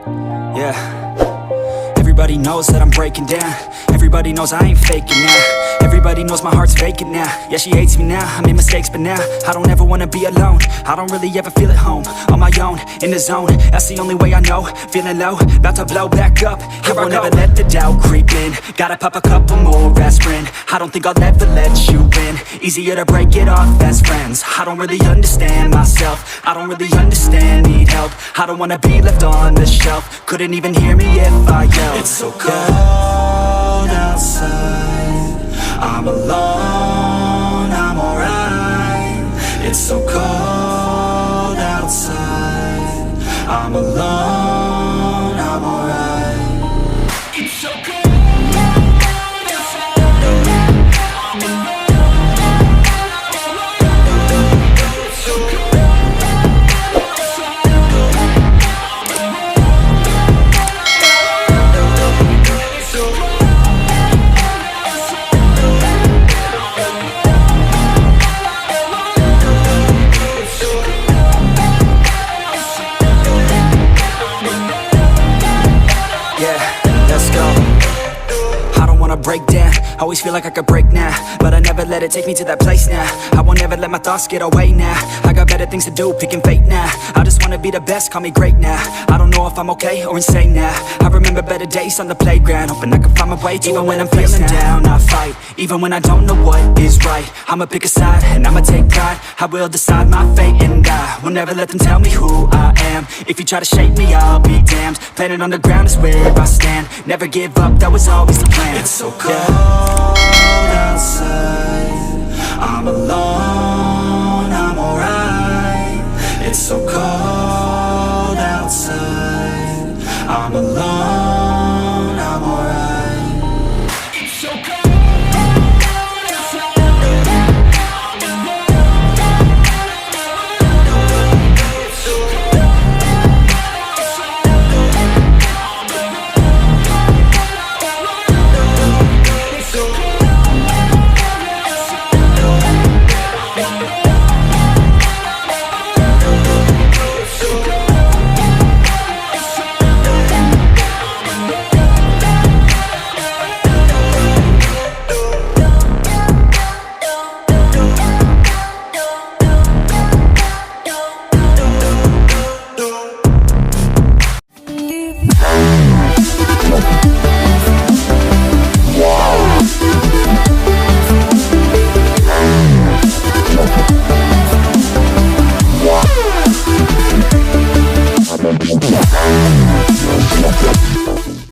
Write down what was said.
Yeah. Everybody knows that I'm breaking down. Everybody knows I ain't faking now. Everybody knows my heart's vacant now. Yeah, she hates me now, I made mistakes but now I don't ever wanna be alone. I don't really ever feel at home. On my own, in the zone, that's the only way I know. Feeling low, about to blow back up. I won't ever let the doubt creep in. Gotta pop a couple more aspirin. I don't think I'll ever let you in. Easier to break it off best friends. I don't really understand myself. I don't really understand, need help. I don't wanna be left on the shelf. Couldn't even hear me if I yelled. It's so cold outside, I'm alone, I'm alright. It's so cold outside, I'm alone, I'm alright. It's so cold. Break down, always feel like I could break now, but I never let it take me to that place now. I won't ever let my thoughts get away now. I got better things to do, picking fate now. I just wanna be the best, call me great now. I don't know if I'm okay or insane now. I remember better days on the playground, hoping I can find my way. Even when I'm feeling down, I fight. Even when I don't know what is right, I'ma pick a side and I'ma take pride. I will decide my fate and I will never let them tell me who I am. If you try to shake me, I'll be damned. Planet on the ground is where I stand. Never give up, that was always the plan. It's so cold outside, I'm alone, I'm alright. It's so cold outside, I'm alone.